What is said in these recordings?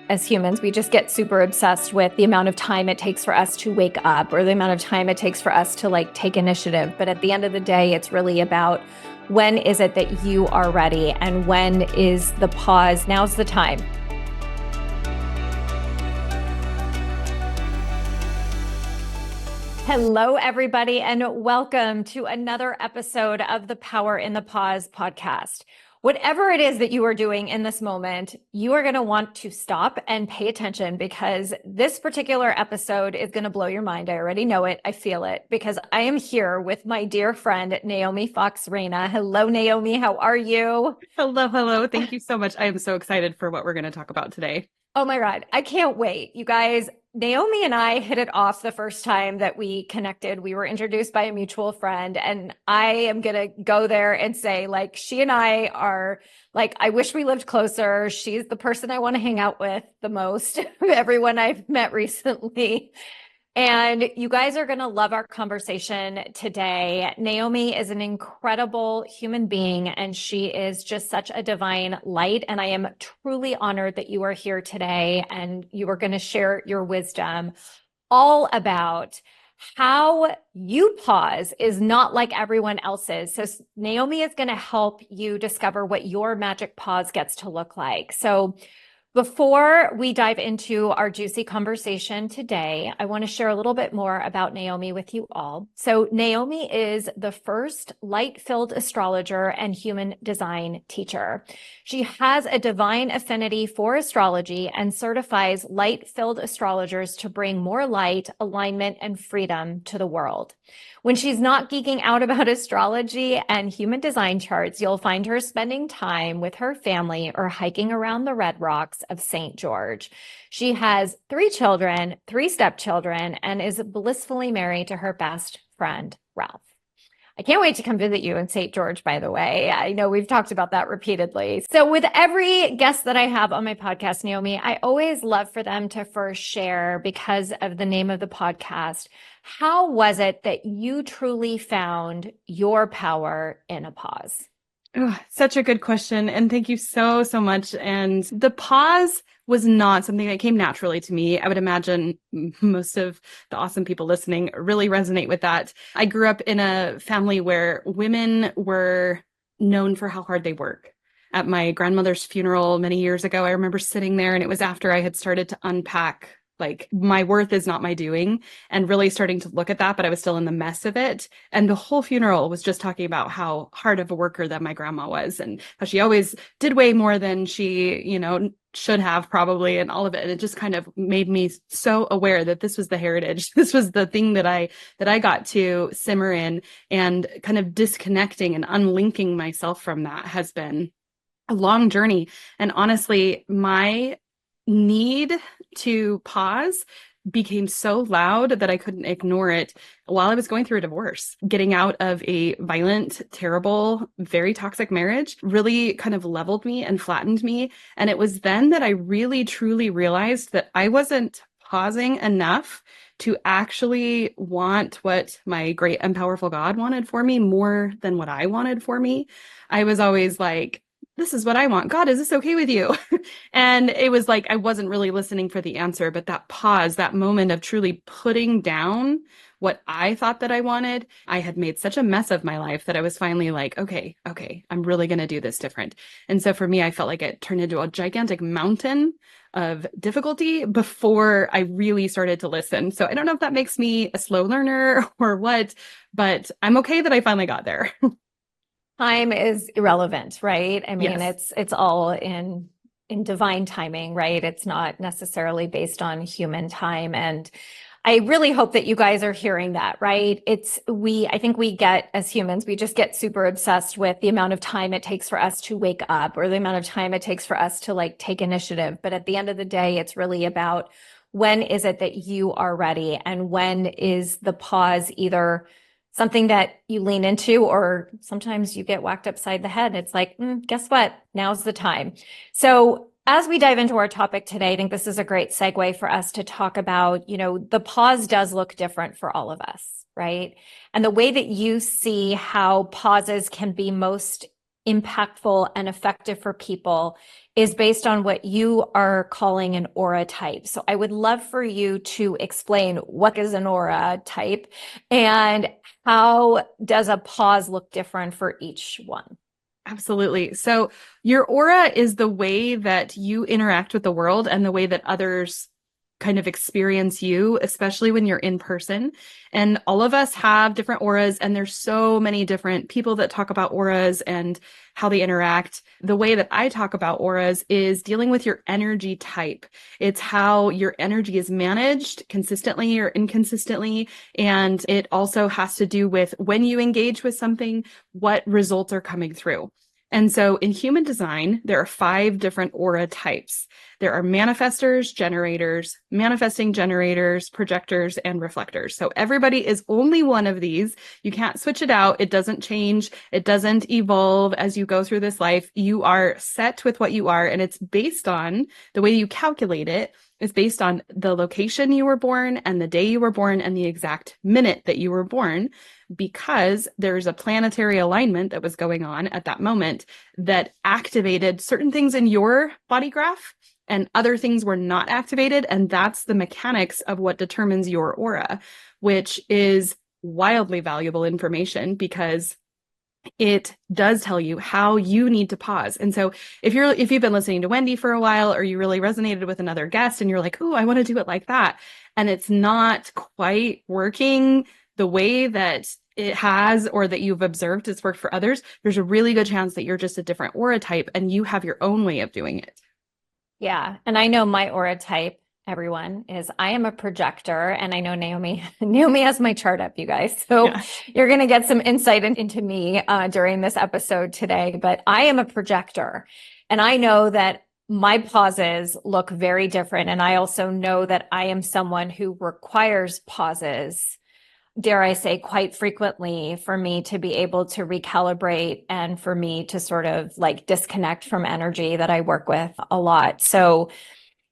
as humans, we just get super obsessed with the amount of time it takes for us to wake up or the amount of time it takes for us to take initiative. But at the end of the day, it's really about when is it that you are ready and when is the pause? Now's the time. Hello, everybody, and welcome to another episode of the Power in the Pause podcast. Whatever it is that you are doing in this moment, you are going to want to stop and pay attention because this particular episode is going to blow your mind. I already know it. I feel it because I am here with my dear friend, Naomi Fox Reina. Hello, Naomi. How are you? Hello. Thank you so much. I am so excited for what we're going to talk about today. Oh my God. I can't wait. You guys, Naomi and I hit it off the first time that we connected. We were introduced by a mutual friend, and I am going to go there and say, she and I are I wish we lived closer. She's the person I want to hang out with the most, everyone I've met recently. And you guys are going to love our conversation today. Naomi is an incredible human being, and she is just such a divine light. And I am truly honored that you are here today and you are going to share your wisdom all about how you pause is not like everyone else's. So Naomi is going to help you discover what your magic pause gets to look like. So before we dive into our juicy conversation today, I want to share a little bit more about Naomi with you all. So Naomi is the first light-filled astrologer and human design teacher. She has a divine affinity for astrology and certifies light-filled astrologers to bring more light, alignment, and freedom to the world. When she's not geeking out about astrology and human design charts, you'll find her spending time with her family or hiking around the Red Rocks of St. George. She has 3 children, 3 stepchildren, and is blissfully married to her best friend, Ralph. I can't wait to come visit you in St. George, by the way. I know we've talked about that repeatedly. So with every guest that I have on my podcast, Naomi, I always love for them to first share, because of the name of the podcast, how was it that you truly found your power in a pause? Oh, such a good question. And thank you so much. And the pause was not something that came naturally to me. I would imagine most of the awesome people listening really resonate with that. I grew up in a family where women were known for how hard they work. At my grandmother's funeral many years ago, I remember sitting there, and it was after I had started to unpack my worth is not my doing, and really starting to look at that, but I was still in the mess of it. And the whole funeral was just talking about how hard of a worker that my grandma was, and how she always did way more than she, should have probably, and all of it. And it just kind of made me so aware that this was the heritage. This was the thing that I got to simmer in, and kind of disconnecting and unlinking myself from that has been a long journey. And honestly, my need to pause became so loud that I couldn't ignore it while I was going through a divorce. Getting out of a violent, terrible, very toxic marriage really kind of leveled me and flattened me. And it was then that I really, truly realized that I wasn't pausing enough to actually want what my great and powerful God wanted for me more than what I wanted for me. I was always like, this is what I want. God, is this okay with you? And it was like, I wasn't really listening for the answer, but that pause, that moment of truly putting down what I thought that I wanted, I had made such a mess of my life that I was finally like, okay, I'm really going to do this different. And so for me, I felt like it turned into a gigantic mountain of difficulty before I really started to listen. So I don't know if that makes me a slow learner or what, but I'm okay that I finally got there. Time is irrelevant, right? I mean, Yes. it's all in divine timing, right? It's not necessarily based on human time. And I really hope that you guys are hearing that, right? I think we get, as humans, we just get super obsessed with the amount of time it takes for us to wake up or the amount of time it takes for us to take initiative. But at the end of the day, it's really about when is it that you are ready and when is the pause either something that you lean into, or sometimes you get whacked upside the head. It's like, guess what? Now's the time. So as we dive into our topic today, I think this is a great segue for us to talk about, the pause does look different for all of us, right? And the way that you see how pauses can be most impactful and effective for people is based on what you are calling an aura type. So I would love for you to explain what is an aura type and how does a pause look different for each one? Absolutely. So your aura is the way that you interact with the world and the way that others kind of experience you, especially when you're in person. And all of us have different auras, and there's so many different people that talk about auras and how they interact. The way that I talk about auras is dealing with your energy type. It's how your energy is managed consistently or inconsistently. And it also has to do with when you engage with something, what results are coming through. And so in human design, there are 5 different aura types. There are manifestors, generators, manifesting generators, projectors, and reflectors. So everybody is only one of these. You can't switch it out. It doesn't change. It doesn't evolve as you go through this life. You are set with what you are, and it's based on the way you calculate it. It's based on the location you were born and the day you were born and the exact minute that you were born, because there's a planetary alignment that was going on at that moment that activated certain things in your body graph and other things were not activated. And that's the mechanics of what determines your aura, which is wildly valuable information because it does tell you how you need to pause. And so if you've been listening to Wendy for a while, or you really resonated with another guest and you're like, "Oh, I want to do it like that," and it's not quite working the way that it has or that you've observed it's worked for others, there's a really good chance that you're just a different aura type and you have your own way of doing it. Yeah. And I know my aura type, everyone, is I am a projector. And I know Naomi has my chart up, you guys. So Yeah. you're going to get some insight into me during this episode today. But I am a projector. And I know that my pauses look very different. And I also know that I am someone who requires pauses, dare I say, quite frequently for me to be able to recalibrate and for me to sort of like disconnect from energy that I work with a lot. So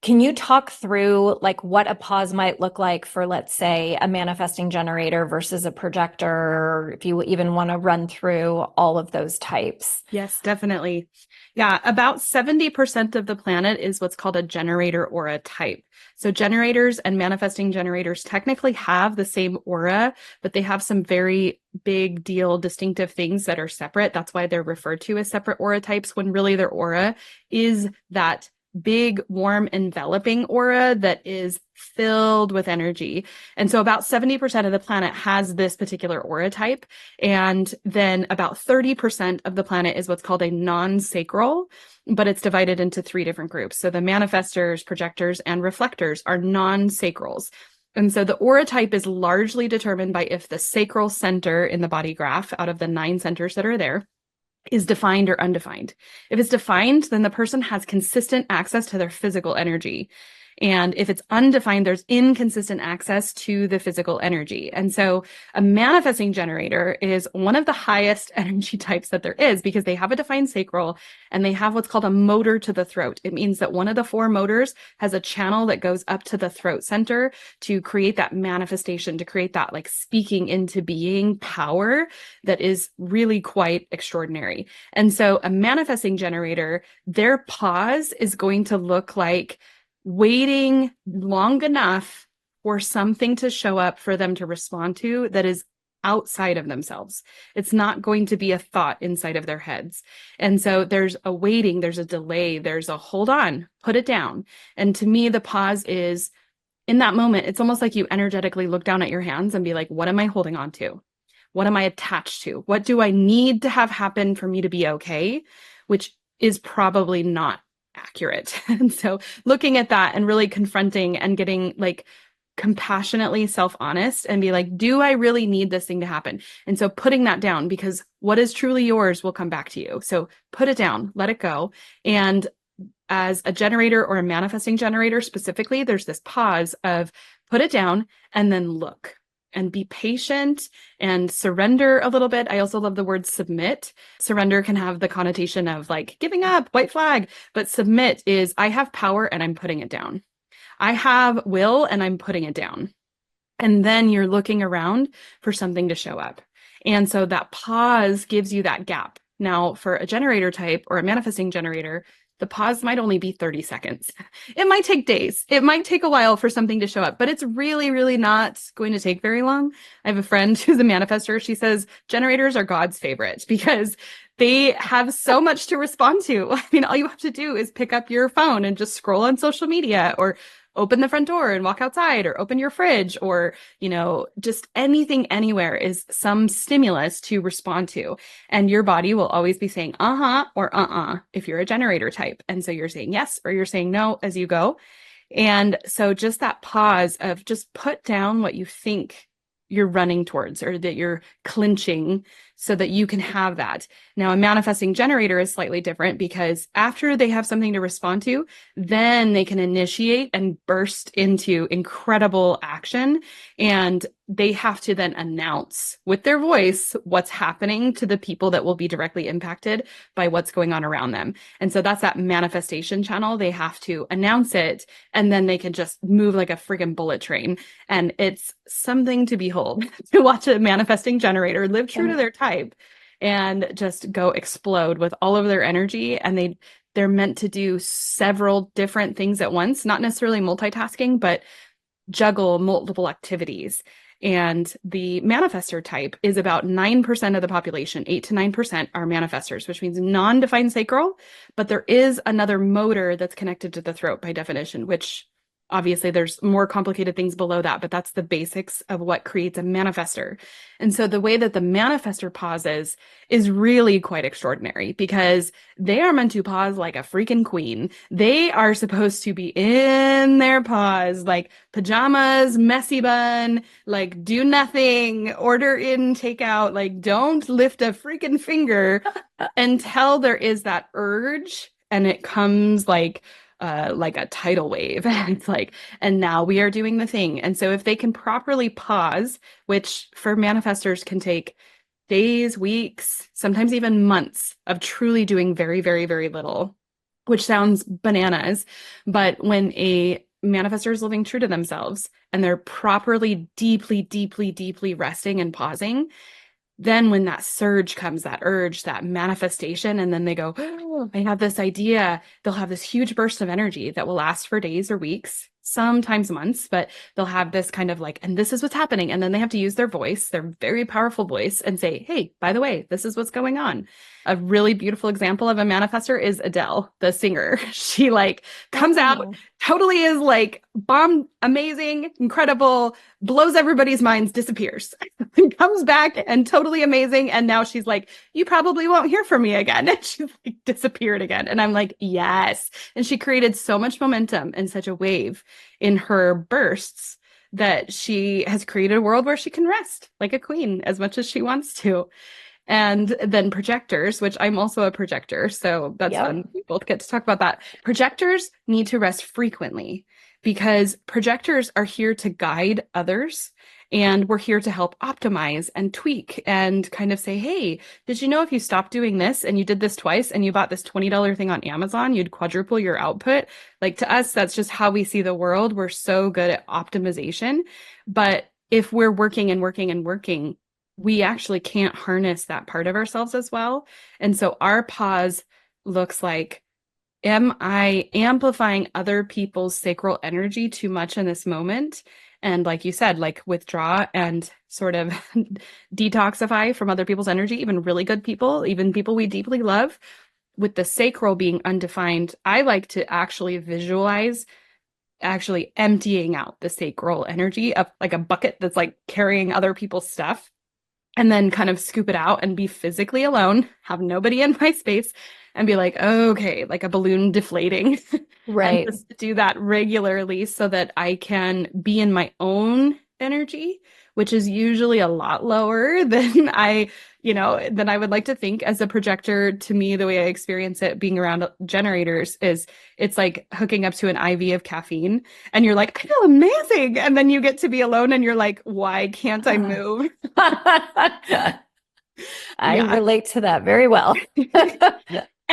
can you talk through like what a pause might look like for, let's say, a manifesting generator versus a projector, or if you even want to run through all of those types? Yes, definitely. Yeah, about 70% of the planet is what's called a generator aura type. So generators and manifesting generators technically have the same aura, but they have some very big deal distinctive things that are separate. That's why they're referred to as separate aura types, when really their aura is that big, warm, enveloping aura that is filled with energy. And so about 70% of the planet has this particular aura type. And then about 30% of the planet is what's called a non-sacral, but it's divided into 3 different groups. So the manifestors, projectors, and reflectors are non-sacrals. And so the aura type is largely determined by if the sacral center in the body graph, out of the 9 centers that are there, is defined or undefined. If it's defined, then the person has consistent access to their physical energy. And if it's undefined, there's inconsistent access to the physical energy. And so a manifesting generator is one of the highest energy types that there is because they have a defined sacral and they have what's called a motor to the throat. It means that one of the 4 motors has a channel that goes up to the throat center to create that manifestation, to create that like speaking into being power that is really quite extraordinary. And so a manifesting generator, their pause is going to look like waiting long enough for something to show up for them to respond to that is outside of themselves. It's not going to be a thought inside of their heads. And so there's a waiting, there's a delay, there's a hold on, put it down. And to me, the pause is in that moment, it's almost like you energetically look down at your hands and be like, what am I holding on to? What am I attached to? What do I need to have happen for me to be okay? Which is probably not accurate. And so looking at that and really confronting and getting like compassionately self-honest and be like, do I really need this thing to happen? And so putting that down, because what is truly yours will come back to you. So put it down, let it go. And as a generator or a manifesting generator specifically, there's this pause of put it down and then look and be patient and surrender a little bit. I also love the word submit. Surrender can have the connotation of like giving up, white flag, but submit is I have power and I'm putting it down. I have will and I'm putting it down. And then you're looking around for something to show up. And so that pause gives you that gap. Now, for a generator type or a manifesting generator, the pause might only be 30 seconds. It might take days. It might take a while for something to show up, but it's really, really not going to take very long. I have a friend who's a manifestor. She says generators are God's favorite because they have so much to respond to. I mean, all you have to do is pick up your phone and just scroll on social media or open the front door and walk outside or open your fridge or, just anything anywhere is some stimulus to respond to. And your body will always be saying, uh-huh, or uh-uh, if you're a generator type. And so you're saying yes, or you're saying no as you go. And so just that pause of just put down what you think you're running towards or that you're clinching so that you can have that. Now, a manifesting generator is slightly different because after they have something to respond to, then they can initiate and burst into incredible action. And they have to then announce with their voice what's happening to the people that will be directly impacted by what's going on around them. And so that's that manifestation channel. They have to announce it and then they can just move like a freaking bullet train. And it's something to behold to watch a manifesting generator live true to their type and just go explode with all of their energy. And they're meant to do several different things at once, not necessarily multitasking, but juggle multiple activities. And the manifestor type is about 9% of the population. 8 to 9% are manifestors, which means non-defined sacral, but there is another motor that's connected to the throat by definition, which obviously there's more complicated things below that, but that's the basics of what creates a manifestor. And so the way that the manifestor pauses is really quite extraordinary because they are meant to pause like a freaking queen. They are supposed to be in their pause, like pajamas, messy bun, like do nothing, order in, take out, like don't lift a freaking finger until there is that urge and it comes like a tidal wave. It's like, and now we are doing the thing. And so if they can properly pause, which for manifestors can take days, weeks, sometimes even months of truly doing very, very, very little, which sounds bananas. But when a manifestor is living true to themselves and they're properly, deeply, deeply, deeply resting and pausing, then when that surge comes, that urge, that manifestation, and then they go, oh, I have this idea, they'll have this huge burst of energy that will last for days or weeks, sometimes months, but they'll have this kind of like, and this is what's happening. And then they have to use their voice, their very powerful voice, and say, hey, by the way, this is what's going on. A really beautiful example of a manifestor is Adele, the singer. She like comes out, totally is like bomb, amazing, incredible, blows everybody's minds, disappears, and comes back and totally amazing. And now she's like, you probably won't hear from me again. And she's like disappeared again. And I'm like, yes. And she created so much momentum and such a wave in her bursts that she has created a world where she can rest like a queen as much as she wants to. And then projectors, which I'm also a projector. So that's fun. We both get to talk about that. Projectors need to rest frequently because projectors are here to guide others. And we're here to help optimize and tweak and kind of say, hey, did you know if you stopped doing this and you did this twice and you bought this $20 thing on Amazon, you'd quadruple your output? Like to us, that's just how we see the world. We're so good at optimization. But if we're working and working and working, we actually can't harness that part of ourselves as well. And so our pause looks like, am I amplifying other people's sacral energy too much in this moment? And like you said, like withdraw and sort of detoxify from other people's energy, even really good people, even people we deeply love. With the sacral being undefined, I like to actually visualize actually emptying out the sacral energy of like a bucket that's like carrying other people's stuff, and then kind of scoop it out and be physically alone, have nobody in my space, and be like, okay, like a balloon deflating. Right. And just do that regularly so that I can be in my own energy, which is usually a lot lower than than I would like to think as a projector. To me, the way I experience it being around generators is it's like hooking up to an IV of caffeine and you're like, I feel amazing. And then you get to be alone and you're like, why can't I move? I relate to that very well.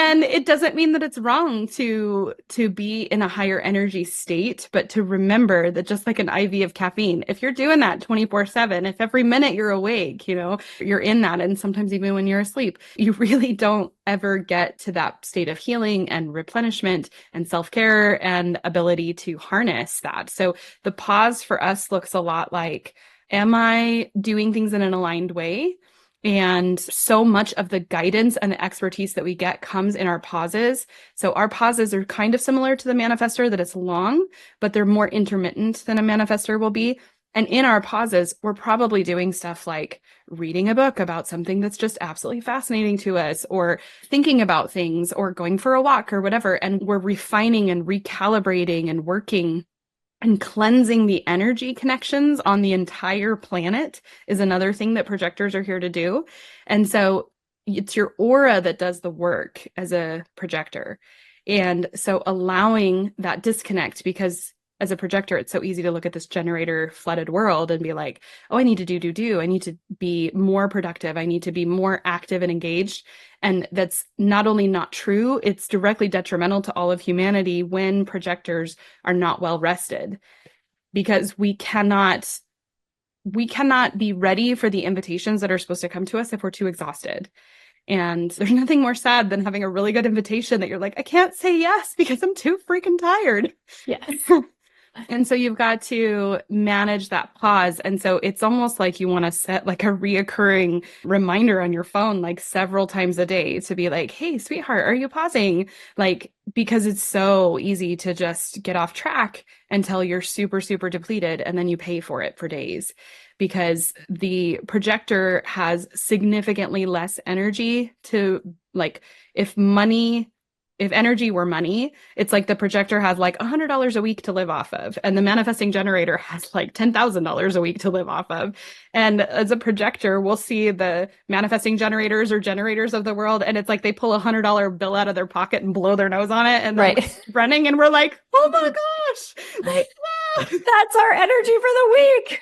And it doesn't mean that it's wrong to be in a higher energy state, but to remember that just like an IV of caffeine, if you're doing that 24/7, if every minute you're awake, you're in that, and sometimes even when you're asleep, you really don't ever get to that state of healing and replenishment and self-care and ability to harness that. So the pause for us looks a lot like, am I doing things in an aligned way? And so much of the guidance and the expertise that we get comes in our pauses. So our pauses are kind of similar to the manifestor, that it's long, but they're more intermittent than a manifestor will be. And in our pauses, we're probably doing stuff like reading a book about something that's just absolutely fascinating to us, or thinking about things, or going for a walk or whatever. And we're refining and recalibrating and working and cleansing the energy connections on the entire planet is another thing that projectors are here to do. And so it's your aura that does the work as a projector. And so allowing that disconnect, because as a projector, it's so easy to look at this generator flooded world and be like, oh, I need to do. I need to be more productive. I need to be more active and engaged. And that's not only not true, it's directly detrimental to all of humanity when projectors are not well rested, because we cannot be ready for the invitations that are supposed to come to us if we're too exhausted. And there's nothing more sad than having a really good invitation that you're like, I can't say yes because I'm too freaking tired. Yes. And so you've got to manage that pause. And so it's almost like you want to set like a reoccurring reminder on your phone, like several times a day, to be like, hey, sweetheart, are you pausing? Like, because it's so easy to just get off track until you're super, super depleted. And then you pay for it for days, because the projector has significantly less energy to, like, if energy were money, it's like the projector has like $100 a week to live off of, and the manifesting generator has like $10,000 a week to live off of. And as a projector, we'll see the manifesting generators or generators of the world, and it's like they pull $100 bill out of their pocket and blow their nose on it, and they're Right. like running, and we're like, oh my gosh, like, That's our energy for the week.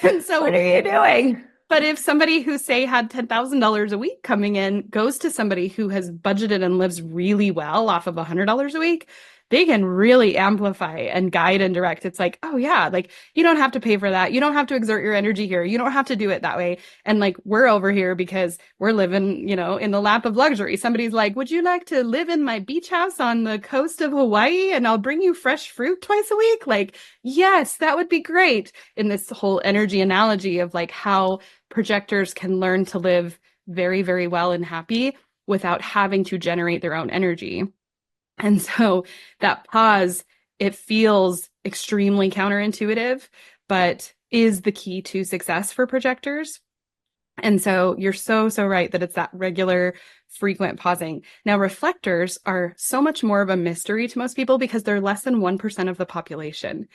and so what are you doing? But if somebody who, say, had $10,000 a week coming in goes to somebody who has budgeted and lives really well off of $100 a week, they can really amplify and guide and direct. It's like, oh yeah, like you don't have to pay for that. You don't have to exert your energy here. You don't have to do it that way. And like, we're over here because we're living, in the lap of luxury. Somebody's like, would you like to live in my beach house on the coast of Hawaii and I'll bring you fresh fruit twice a week? Like, yes, that would be great. In this whole energy analogy of like how projectors can learn to live very, very well and happy without having to generate their own energy. And so that pause, it feels extremely counterintuitive, but is the key to success for projectors. And so you're so, so right that it's that regular, frequent pausing. Now, reflectors are so much more of a mystery to most people because they're less than 1% of the population.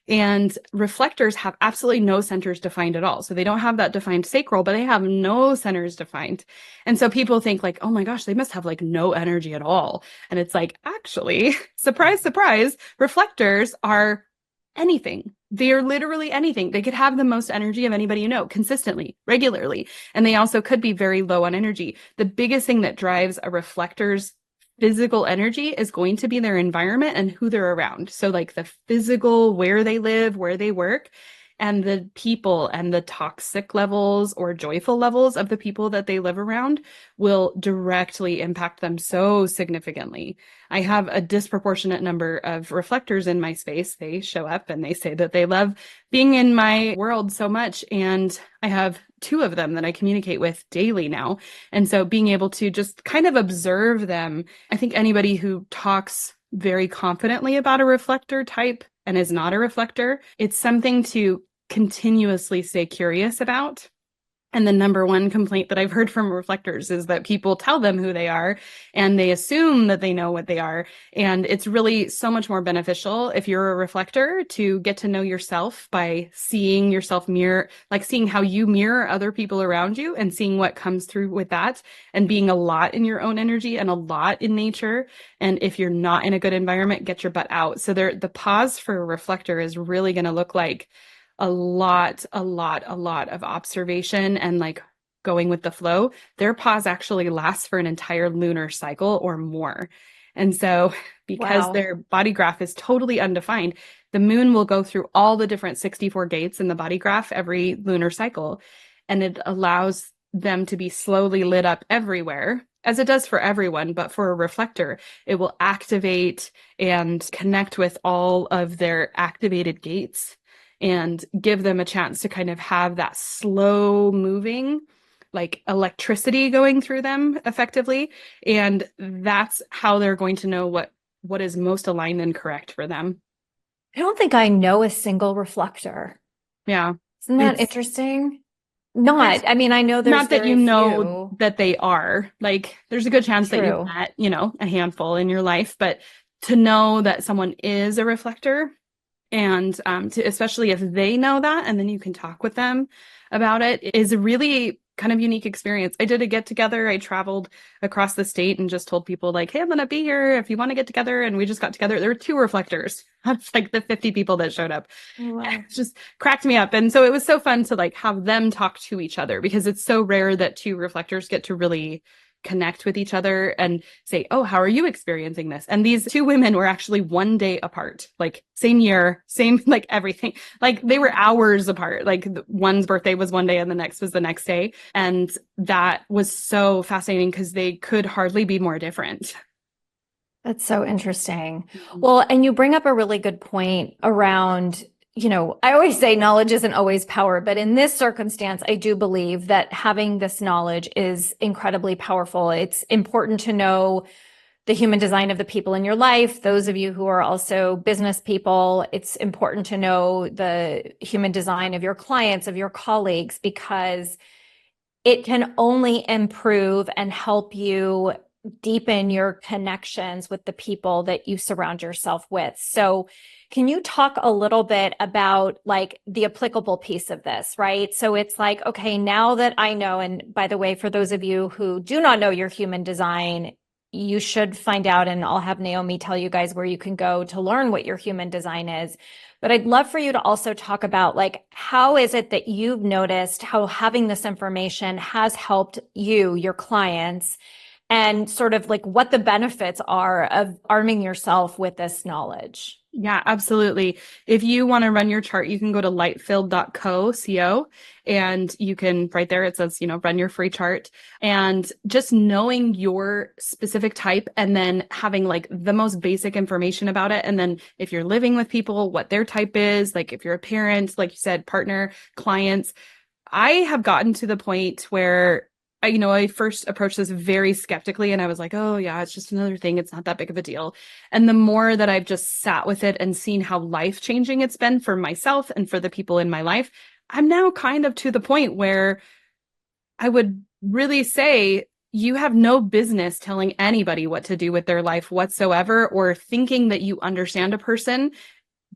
And reflectors have absolutely no centers defined at all. So they don't have that defined sacral, but they have no centers defined. And so people think like, oh my gosh, they must have like no energy at all. And it's like, actually, surprise, surprise, reflectors are anything. They are literally anything. They could have the most energy of anybody you know, consistently, regularly. And they also could be very low on energy. The biggest thing that drives a reflector's physical energy is going to be their environment and who they're around. So like the physical, where they live, where they work, and the people and the toxic levels or joyful levels of the people that they live around will directly impact them so significantly. I have a disproportionate number of reflectors in my space. They show up and they say that they love being in my world so much. And I have 2 of them that I communicate with daily now. And so being able to just kind of observe them, I think anybody who talks very confidently about a reflector type and is not a reflector, it's something to continuously stay curious about. And the number one complaint that I've heard from reflectors is that people tell them who they are and they assume that they know what they are. And it's really so much more beneficial if you're a reflector to get to know yourself by seeing yourself mirror, like seeing how you mirror other people around you and seeing what comes through with that, and being a lot in your own energy and a lot in nature. And if you're not in a good environment, get your butt out. So the pause for a reflector is really going to look like a lot of observation and like going with the flow, their pause actually lasts for an entire lunar cycle or more. And so because Wow. their body graph is totally undefined, the moon will go through all the different 64 gates in the body graph every lunar cycle. And it allows them to be slowly lit up everywhere, as it does for everyone. But for a reflector, it will activate and connect with all of their activated gates and give them a chance to kind of have that slow moving, like electricity going through them effectively. And that's how they're going to know what is most aligned and correct for them. I don't think I know a single reflector. Yeah. Isn't that It's interesting? there's I mean, I know there's not that you very know few. that they are. Like there's a good chance that you've True. met, a handful in your life, but to know that someone is a reflector and to especially if they know that and then you can talk with them about it is a really kind of unique experience. I did a get together. I traveled across the state and just told people like, hey, I'm gonna be here if you want to get together. And we just got together. There were 2 reflectors. That's like the 50 people that showed up. Wow. It just cracked me up. And so it was so fun to like have them talk to each other because it's so rare that 2 reflectors get to really connect with each other and say, oh, how are you experiencing this? And these 2 women were actually 1 day apart, like same year, same, like everything. Like they were hours apart. Like one's birthday was 1 day and the next was the next day. And that was so fascinating because they could hardly be more different. That's so interesting. Mhm. Well, and you bring up a really good point around, I always say knowledge isn't always power, but in this circumstance, I do believe that having this knowledge is incredibly powerful. It's important to know the human design of the people in your life. Those of you who are also business people, it's important to know the human design of your clients, of your colleagues, because it can only improve and help you deepen your connections with the people that you surround yourself with. So, can you talk a little bit about like the applicable piece of this, right? So it's like, okay, now that I know, and by the way, for those of you who do not know your human design, you should find out, and I'll have Naomi tell you guys where you can go to learn what your human design is. But I'd love for you to also talk about like, how is it that you've noticed how having this information has helped you, your clients, and sort of like what the benefits are of arming yourself with this knowledge? Yeah, absolutely. If you want to run your chart, you can go to lightfield.co, and you can, right there, it says, run your free chart. And just knowing your specific type and then having like the most basic information about it. And then if you're living with people, what their type is, like if you're a parent, like you said, partner, clients, I have gotten to the point where I first approached this very skeptically and I was like, oh yeah, it's just another thing. It's not that big of a deal. And the more that I've just sat with it and seen how life changing it's been for myself and for the people in my life, I'm now kind of to the point where I would really say you have no business telling anybody what to do with their life whatsoever or thinking that you understand a person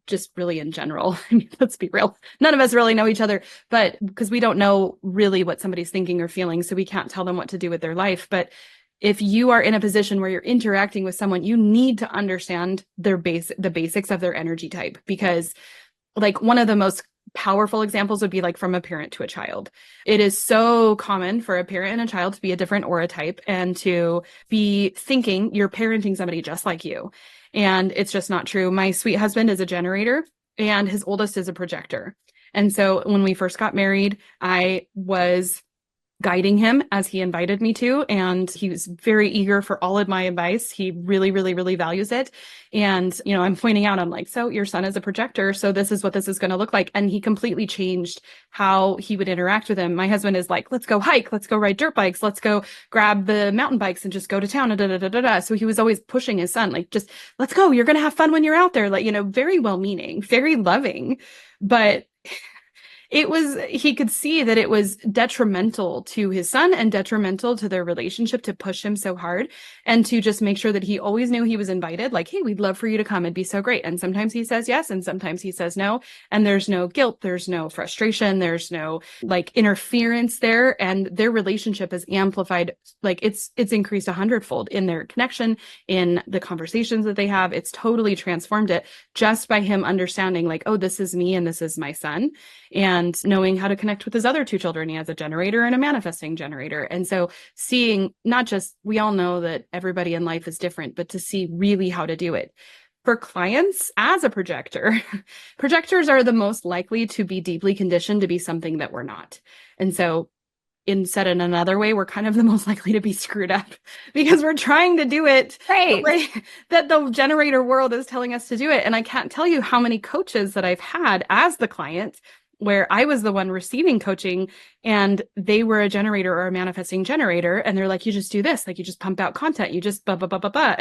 just really in general. I mean, let's be real. None of us really know each other, but because we don't know really what somebody's thinking or feeling, so we can't tell them what to do with their life. But if you are in a position where you're interacting with someone, you need to understand the basics of their energy type, because like one of the most powerful examples would be like from a parent to a child. It is so common for a parent and a child to be a different aura type and to be thinking you're parenting somebody just like you. And it's just not true. My sweet husband is a generator and his oldest is a projector. And so when we first got married, I was guiding him as he invited me to, and he was very eager for all of my advice. He really, really, really values it. And, I'm pointing out, I'm like, so your son is a projector, so this is what this is going to look like. And he completely changed how he would interact with him. My husband is like, let's go hike, let's go ride dirt bikes, let's go grab the mountain bikes and just go to town. Da, da, da, da, da. So he was always pushing his son, like, just let's go. You're going to have fun when you're out there. Like, very well meaning, very loving. But he could see that it was detrimental to his son and detrimental to their relationship to push him so hard and to just make sure that he always knew he was invited. Like, hey, we'd love for you to come. It'd be so great. And sometimes he says yes, and sometimes he says no. And there's no guilt. There's no frustration. There's no like interference there. And their relationship is amplified. Like it's increased 100-fold in their connection, in the conversations that they have. It's totally transformed it just by him understanding like, oh, this is me and this is my son. And and knowing how to connect with his other two children. He has a generator and a manifesting generator. And so seeing not just, we all know that everybody in life is different, but to see really how to do it. For clients as a projector, projectors are the most likely to be deeply conditioned to be something that we're not. And so said in another way, we're kind of the most likely to be screwed up because we're trying to do it the way that the generator world is telling us to do it. And I can't tell you how many coaches that I've had as the client where I was the one receiving coaching and they were a generator or a manifesting generator. And they're like, you just do this, like you just pump out content, you just blah, blah, blah, blah, blah.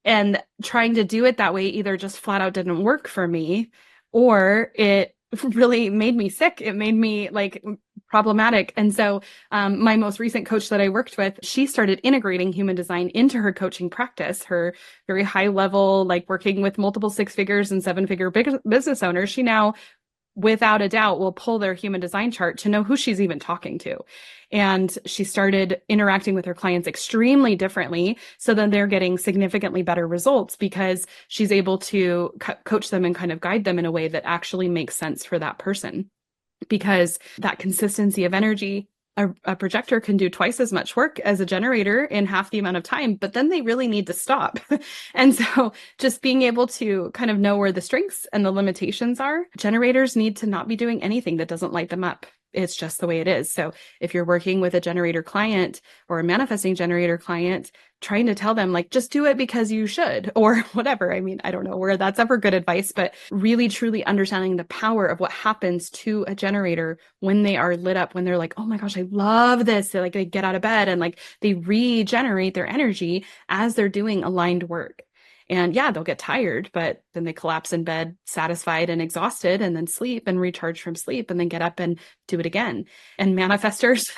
And trying to do it that way either just flat out didn't work for me, or it really made me sick. It made me like problematic. And so my most recent coach that I worked with, she started integrating human design into her coaching practice, her very high level, like working with multiple 6 figures and 7-figure business owners. She now, without a doubt, will pull their human design chart to know who she's even talking to. And she started interacting with her clients extremely differently. So then they're getting significantly better results because she's able to coach them and kind of guide them in a way that actually makes sense for that person. Because that consistency of energy, a projector can do twice as much work as a generator in half the amount of time, but then they really need to stop. And so just being able to kind of know where the strengths and the limitations are, generators need to not be doing anything that doesn't light them up. It's just the way it is. So if you're working with a generator client or a manifesting generator client, trying to tell them like, just do it because you should, or whatever. I mean, I don't know where that's ever good advice, but really truly understanding the power of what happens to a generator when they are lit up, when they're like, oh my gosh, I love this. They're like, they get out of bed and like they regenerate their energy as they're doing aligned work. And yeah, they'll get tired, but then they collapse in bed, satisfied and exhausted, and then sleep and recharge from sleep and then get up and do it again. And manifestors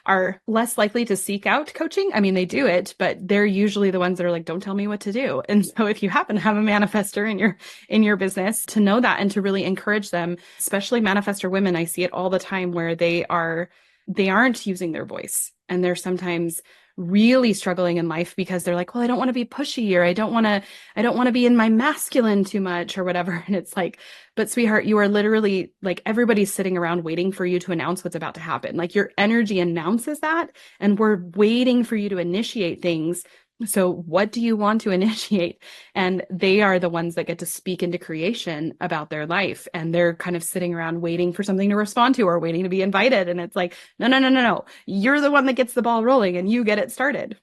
are less likely to seek out coaching. I mean, they do it, but they're usually the ones that are like, don't tell me what to do. And so if you happen to have a manifestor in your business, to know that and to really encourage them, especially manifestor women, I see it all the time where they aren't using their voice. And they're sometimes really struggling in life because they're like, well, I don't want to be pushy, or I don't want to be in my masculine too much or whatever. And it's like, but sweetheart, you are literally like, everybody's sitting around waiting for you to announce what's about to happen. Like your energy announces that, and we're waiting for you to initiate things. So what do you want to initiate? And they are the ones that get to speak into creation about their life. And they're kind of sitting around waiting for something to respond to or waiting to be invited. And it's like, no. You're the one that gets the ball rolling and you get it started.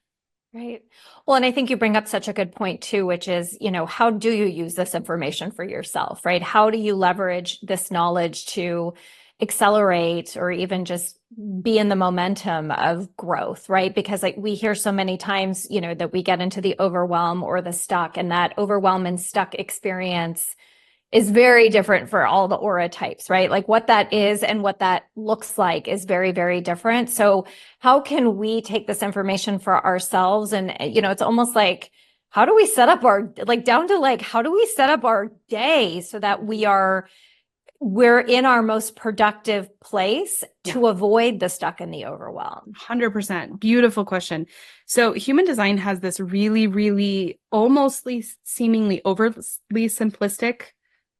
Right. Well, and I think you bring up such a good point too, which is, how do you use this information for yourself, right? How do you leverage this knowledge to accelerate or even just be in the momentum of growth, right? Because like we hear so many times, that we get into the overwhelm or the stuck, and that overwhelm and stuck experience is very different for all the aura types, right? Like what that is and what that looks like is very, very different. So how can we take this information for ourselves? And, it's almost like, how do we set up our, like down to like, how do we set up our day so that we're in our most productive place to avoid the stuck and the overwhelm? 100%. Beautiful question. So human design has this really, really almost seemingly overly simplistic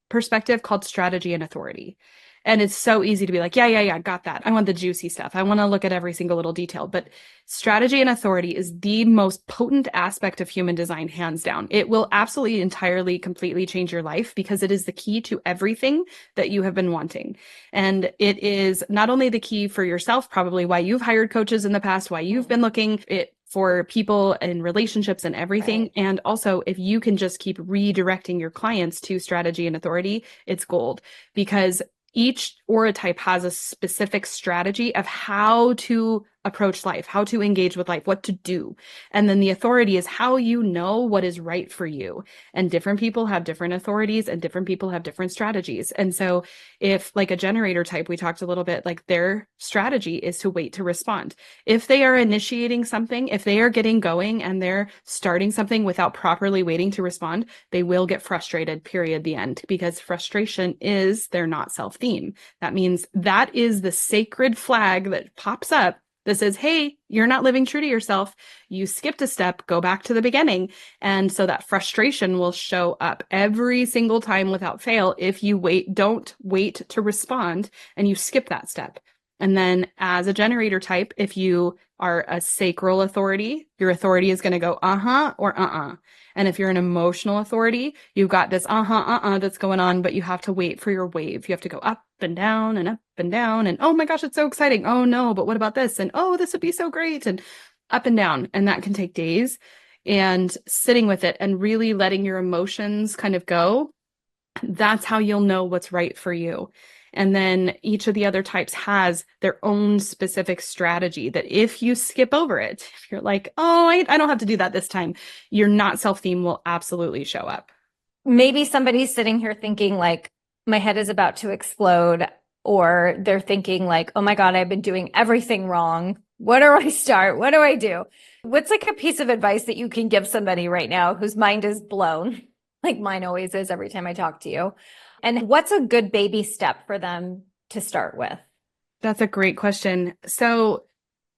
perspective called strategy and authority. And it's so easy to be like, yeah, got that. I want the juicy stuff. I want to look at every single little detail. But strategy and authority is the most potent aspect of human design, hands down. It will absolutely, entirely, completely change your life because it is the key to everything that you have been wanting. And it is not only the key for yourself, probably why you've hired coaches in the past, why you've been looking for people and relationships and everything. Right. And also, if you can just keep redirecting your clients to strategy and authority, it's gold, because each aura type has a specific strategy of how to approach life, how to engage with life, what to do. And then the authority is how you know what is right for you. And different people have different authorities and different people have different strategies. And so if like a generator type, we talked a little bit, like their strategy is to wait to respond. If they are initiating something, if they are getting going and they're starting something without properly waiting to respond, they will get frustrated, period, the end, because frustration is their not self theme. That means that is the sacred flag that pops up This is, hey, you're not living true to yourself. You skipped a step, go back to the beginning. And so that frustration will show up every single time without fail if you don't wait to respond and you skip that step. And then as a generator type, if you are a sacral authority, your authority is going to go uh-huh or uh-uh. And if you're an emotional authority, you've got this that's going on, but you have to wait for your wave. You have to go up and down and up and down. And oh my gosh, it's so exciting. Oh no, but what about this? And oh, this would be so great. And up and down. And that can take days. And sitting with it and really letting your emotions kind of go, that's how you'll know what's right for you. And then each of the other types has their own specific strategy that if you skip over it, if you're like, oh, I don't have to do that this time, your not self theme will absolutely show up. Maybe somebody's sitting here thinking like, my head is about to explode, or they're thinking like, oh my God, I've been doing everything wrong. What do I start? What do I do? What's like a piece of advice that you can give somebody right now whose mind is blown? Like mine always is every time I talk to you. And what's a good baby step for them to start with? That's a great question. So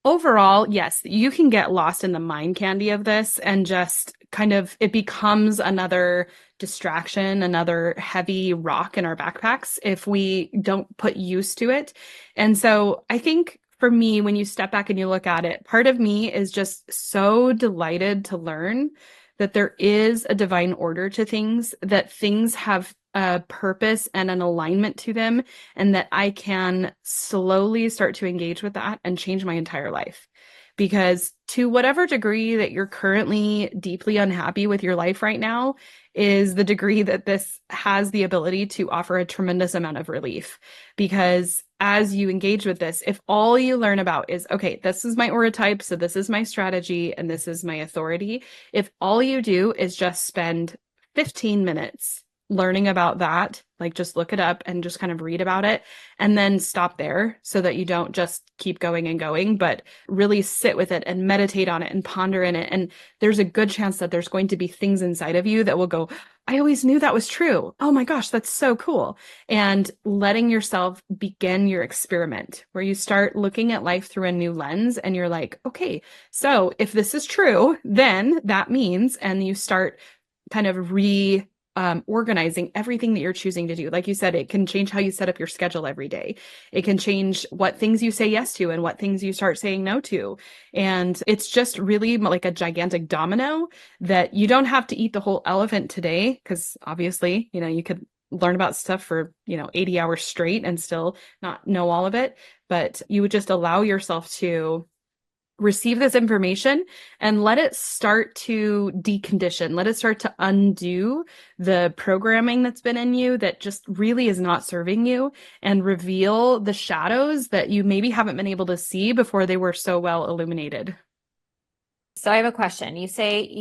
overall, yes, you can get lost in the mind candy of this and just kind of it becomes another distraction, another heavy rock in our backpacks if we don't put use to it. And so I think for me, when you step back and you look at it, part of me is just so delighted to learn that there is a divine order to things, that things have a purpose and an alignment to them, and that I can slowly start to engage with that and change my entire life. Because to whatever degree that you're currently deeply unhappy with your life right now is the degree that this has the ability to offer a tremendous amount of relief. Because as you engage with this, if all you learn about is, okay, this is my aura type, so this is my strategy, and this is my authority, if all you do is just spend 15 minutes learning about that, like just look it up and just kind of read about it and then stop there so that you don't just keep going and going, but really sit with it and meditate on it and ponder in it. And there's a good chance that there's going to be things inside of you that will go, I always knew that was true. Oh my gosh, that's so cool. And letting yourself begin your experiment where you start looking at life through a new lens and you're like, okay, so if this is true, then that means, and you start kind of organizing everything that you're choosing to do. Like you said, it can change how you set up your schedule every day. It can change what things you say yes to and what things you start saying no to. And it's just really like a gigantic domino that you don't have to eat the whole elephant today, because obviously, you could learn about stuff for, 80 hours straight and still not know all of it. But you would just allow yourself to receive this information and let it start to decondition, let it start to undo the programming that's been in you that just really is not serving you, and reveal the shadows that you maybe haven't been able to see before they were so well illuminated. So I have a question. You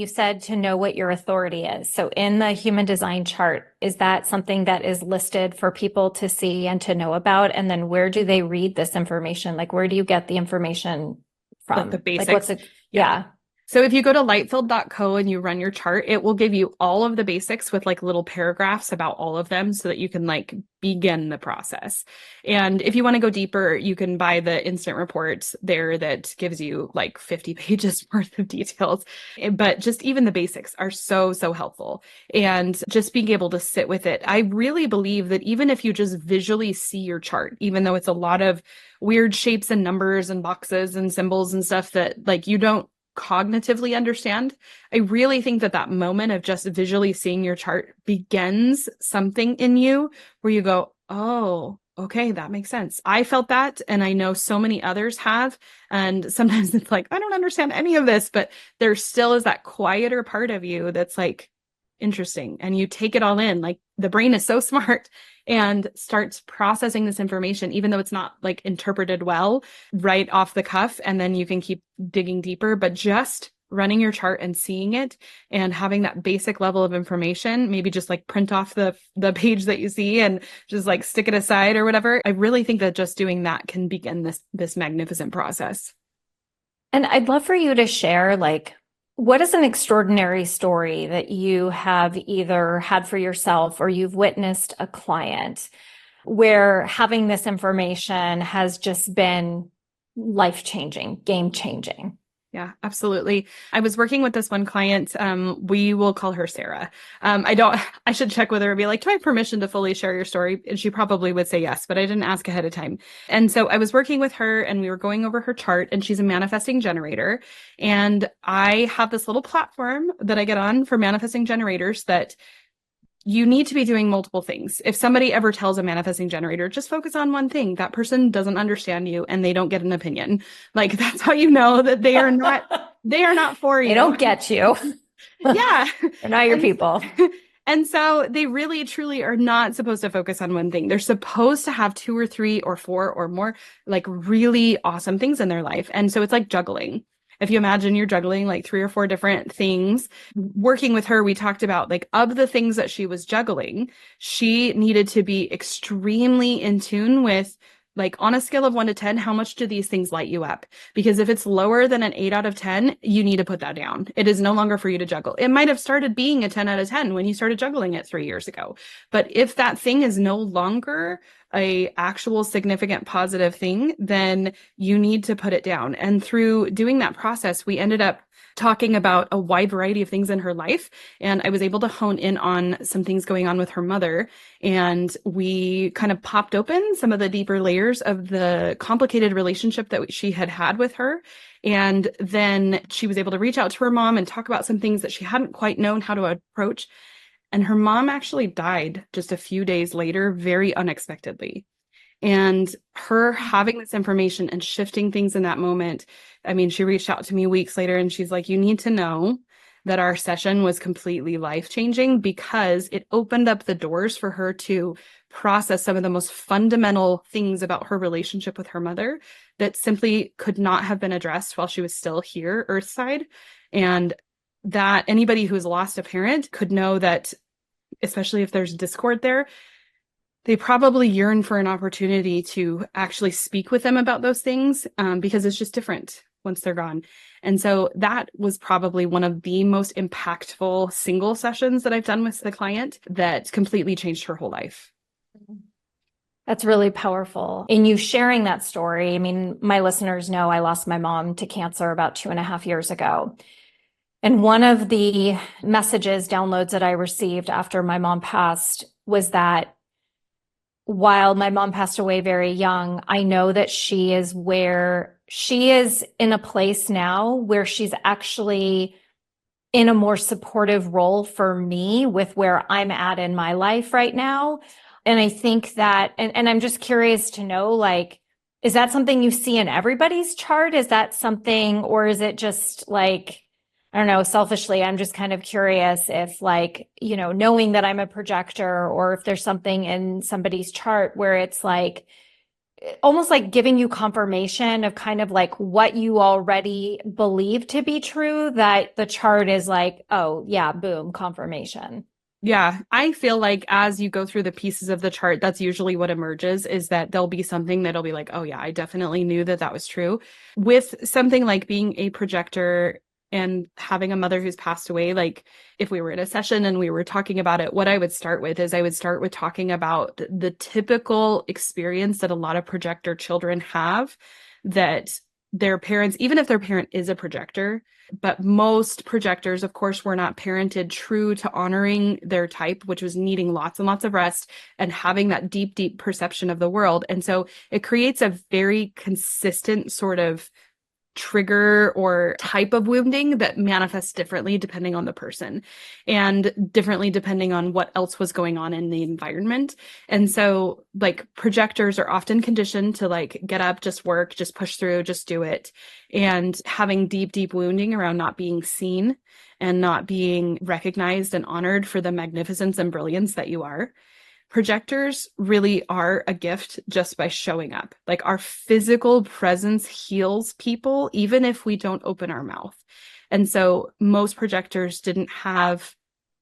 said to know what your authority is. So in the human design chart, is that something that is listed for people to see and to know about? And then where do they read this information? Like, where do you get the information from? The basics. Like, what's it? Yeah. So if you go to lightfield.co and you run your chart, it will give you all of the basics with like little paragraphs about all of them so that you can like begin the process. And if you want to go deeper, you can buy the instant report there that gives you like 50 pages worth of details. But just even the basics are so, so helpful. And just being able to sit with it. I really believe that even if you just visually see your chart, even though it's a lot of weird shapes and numbers and boxes and symbols and stuff that like you don't cognitively understand, I really think that moment of just visually seeing your chart begins something in you where you go, oh, okay, that makes sense. I felt that, and I know so many others have. And sometimes it's like, I don't understand any of this, but there still is that quieter part of you that's like, interesting. And you take it all in. Like the brain is so smart and starts processing this information, even though it's not like interpreted well right off the cuff. And then you can keep digging deeper, but just running your chart and seeing it and having that basic level of information, maybe just like print off the page that you see and just like stick it aside or whatever. I really think that just doing that can begin this magnificent process. And I'd love for you to share, like, what is an extraordinary story that you have either had for yourself or you've witnessed a client where having this information has just been life-changing, game-changing. Yeah, absolutely. I was working with this one client. We will call her Sarah. I should check with her and be like, do I have permission to fully share your story? And she probably would say yes, but I didn't ask ahead of time. And so I was working with her and we were going over her chart, and she's a manifesting generator. And I have this little platform that I get on for manifesting generators that you need to be doing multiple things. If somebody ever tells a manifesting generator, just focus on one thing, that person doesn't understand you and they don't get an opinion. Like, that's how you know that they are not for you. They don't get you. Yeah. They're not your people. And so they really truly are not supposed to focus on one thing. They're supposed to have 2 or 3 or 4 or more like really awesome things in their life. And so it's like juggling. If you imagine you're juggling like 3 or 4 different things, working with her, we talked about like of the things that she was juggling, she needed to be extremely in tune with, like, on a scale of 1 to 10, how much do these things light you up? Because if it's lower than an 8 out of 10, you need to put that down. It is no longer for you to juggle. It might have started being a 10 out of 10 when you started juggling it 3 years ago. But if that thing is no longer a actual significant positive thing, then you need to put it down. And through doing that process, we ended up talking about a wide variety of things in her life. And I was able to hone in on some things going on with her mother. And we kind of popped open some of the deeper layers of the complicated relationship that she had had with her. And then she was able to reach out to her mom and talk about some things that she hadn't quite known how to approach. And her mom actually died just a few days later, very unexpectedly. And her having this information and shifting things in that moment, I mean, she reached out to me weeks later and she's like, you need to know that our session was completely life-changing because it opened up the doors for her to process some of the most fundamental things about her relationship with her mother that simply could not have been addressed while she was still here, Earthside. And that anybody who's lost a parent could know that, especially if there's discord there, they probably yearn for an opportunity to actually speak with them about those things, because it's just different once they're gone. And so that was probably one of the most impactful single sessions that I've done with the client that completely changed her whole life. That's really powerful. In you sharing that story, I mean, my listeners know I lost my mom to cancer about 2.5 years ago. And one of the messages, downloads that I received after my mom passed was that while my mom passed away very young, I know that she is in a place now where she's actually in a more supportive role for me with where I'm at in my life right now. And I think that, and I'm just curious to know, like, is that something you see in everybody's chart? Is that something, or is it just like, I don't know, selfishly, I'm just kind of curious if, like, knowing that I'm a projector, or if there's something in somebody's chart where it's like, almost like giving you confirmation of kind of like what you already believe to be true, that the chart is like, oh yeah, boom, confirmation. Yeah, I feel like as you go through the pieces of the chart, that's usually what emerges, is that there'll be something that'll be like, oh yeah, I definitely knew that that was true. With something like being a projector and having a mother who's passed away, like if we were in a session and we were talking about it, what I would start with is I would start with talking about the typical experience that a lot of projector children have, that their parents, even if their parent is a projector, but most projectors, of course, were not parented true to honoring their type, which was needing lots and lots of rest and having that deep, deep perception of the world. And so it creates a very consistent sort of trigger or type of wounding that manifests differently depending on the person and differently depending on what else was going on in the environment. And so like projectors are often conditioned to like get up, just work, just push through, just do it. And having deep, deep wounding around not being seen and not being recognized and honored for the magnificence and brilliance that you are. Projectors really are a gift just by showing up. Like our physical presence heals people, even if we don't open our mouth. And so most projectors didn't have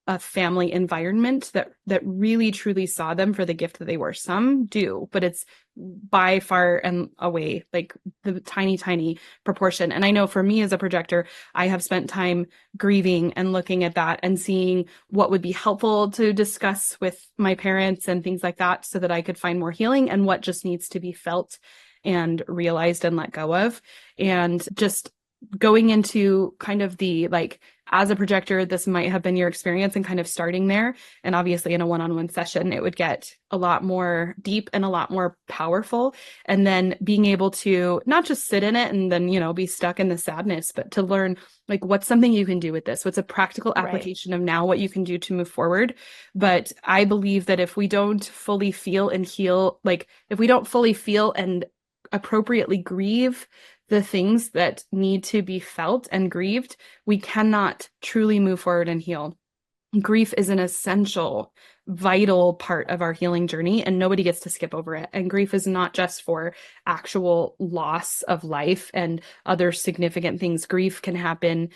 a family environment that really truly saw them for the gift that they were. Some do, but it's by far and away like the tiny, tiny proportion. And I know for me as a projector, I have spent time grieving and looking at that and seeing what would be helpful to discuss with my parents and things like that so that I could find more healing, and what just needs to be felt and realized and let go of. And just going into kind of the like, as a projector, this might have been your experience and kind of starting there. And obviously, in a one-on-one session, it would get a lot more deep and a lot more powerful. And then being able to not just sit in it and then, be stuck in the sadness, but to learn like what's something you can do with this? What's a practical application of now what you can do to move forward? But I believe that if we don't fully feel and heal, like if we don't fully feel and appropriately grieve the things that need to be felt and grieved, we cannot truly move forward and heal. Grief is an essential, vital part of our healing journey, and nobody gets to skip over it. And grief is not just for actual loss of life and other significant things. Grief can happen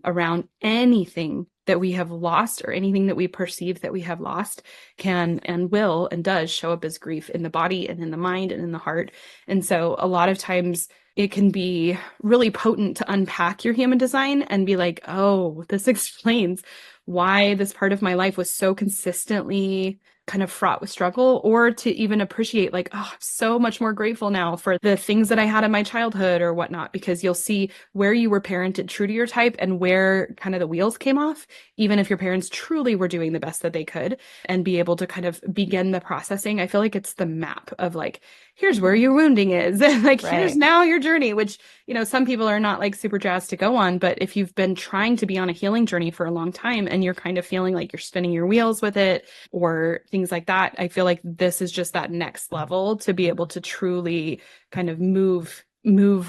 around anything that we have lost, or anything that we perceive that we have lost can and will and does show up as grief in the body and in the mind and in the heart. And so a lot of times it can be really potent to unpack your human design and be like, oh, this explains why this part of my life was so consistently kind of fraught with struggle, or to even appreciate like, oh, I'm so much more grateful now for the things that I had in my childhood or whatnot, because you'll see where you were parented true to your type and where kind of the wheels came off, even if your parents truly were doing the best that they could, and be able to kind of begin the processing. I feel like it's the map of like, here's where your wounding is. Like, here's now your journey, which, some people are not like super jazzed to go on. But if you've been trying to be on a healing journey for a long time and you're kind of feeling like you're spinning your wheels with it or things like that, I feel like this is just that next level to be able to truly kind of move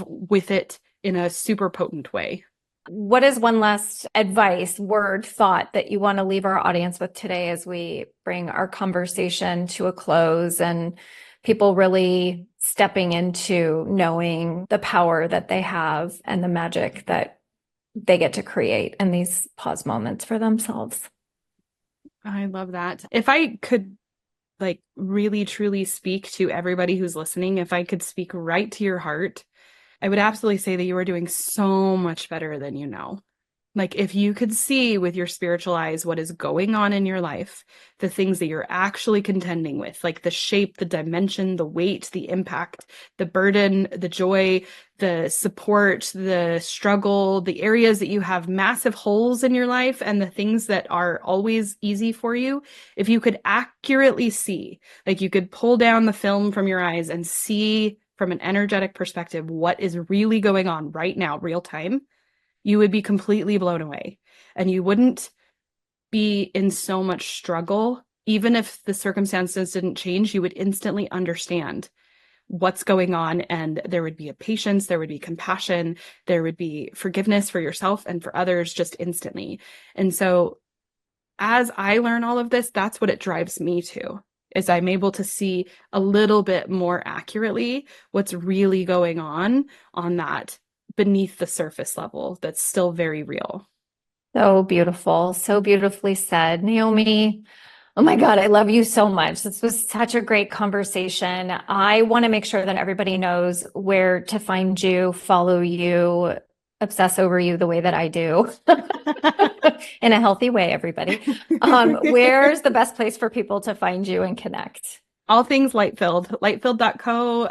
with it in a super potent way. What is one last advice, word, thought that you want to leave our audience with today as we bring our conversation to a close and people really stepping into knowing the power that they have and the magic that they get to create in these pause moments for themselves? I love that. If I could like really truly speak to everybody who's listening, if I could speak right to your heart, I would absolutely say that you are doing so much better than you know. Like if you could see with your spiritual eyes what is going on in your life, the things that you're actually contending with, like the shape, the dimension, the weight, the impact, the burden, the joy, the support, the struggle, the areas that you have massive holes in your life, and the things that are always easy for you, if you could accurately see, like you could pull down the film from your eyes and see from an energetic perspective what is really going on right now, real time, you would be completely blown away. And you wouldn't be in so much struggle. Even if the circumstances didn't change, you would instantly understand what's going on. And there would be a patience, there would be compassion, there would be forgiveness for yourself and for others just instantly. And so as I learn all of this, that's what it drives me to, is I'm able to see a little bit more accurately what's really going on that beneath the surface level that's still very real. So beautiful. So beautifully said. Naomi, oh my God, I love you so much. This was such a great conversation. I want to make sure that everybody knows where to find you, follow you, obsess over you the way that I do in a healthy way, everybody. Where's the best place for people to find you and connect? All things Lightfilled, lightfilled.co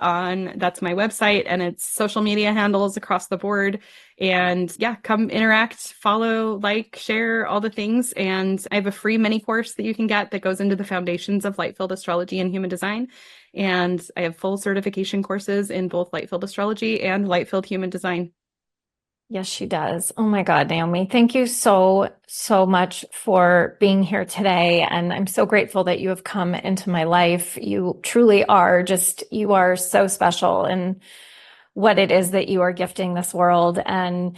that's my website, and it's social media handles across the board. And yeah, come interact, follow, like, share, all the things. And I have a free mini course that you can get that goes into the foundations of Lightfilled astrology and human design. And I have full certification courses in both Lightfilled astrology and Lightfilled human design. Yes, she does. Oh my God, Naomi, thank you so, so much for being here today. And I'm so grateful that you have come into my life. You truly are you are so special in what it is that you are gifting this world. And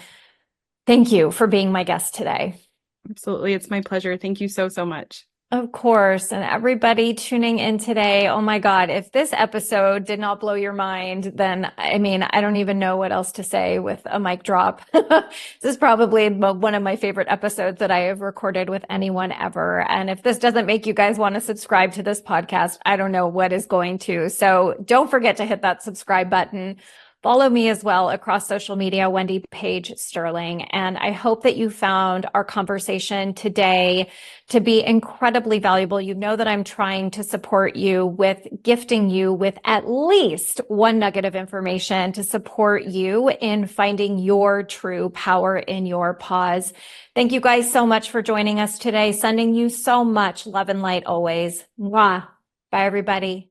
thank you for being my guest today. Absolutely. It's my pleasure. Thank you so, so much. Of course. And everybody tuning in today, oh my God, if this episode did not blow your mind, then I mean, I don't even know what else to say with a mic drop. This is probably one of my favorite episodes that I have recorded with anyone ever. And if this doesn't make you guys want to subscribe to this podcast, I don't know what is going to. So don't forget to hit that subscribe button. Follow me as well across social media, Wendy Page Sterling. And I hope that you found our conversation today to be incredibly valuable. You know that I'm trying to support you with gifting you with at least one nugget of information to support you in finding your true power in your pause. Thank you guys so much for joining us today. Sending you so much love and light always. Mwah. Bye, everybody.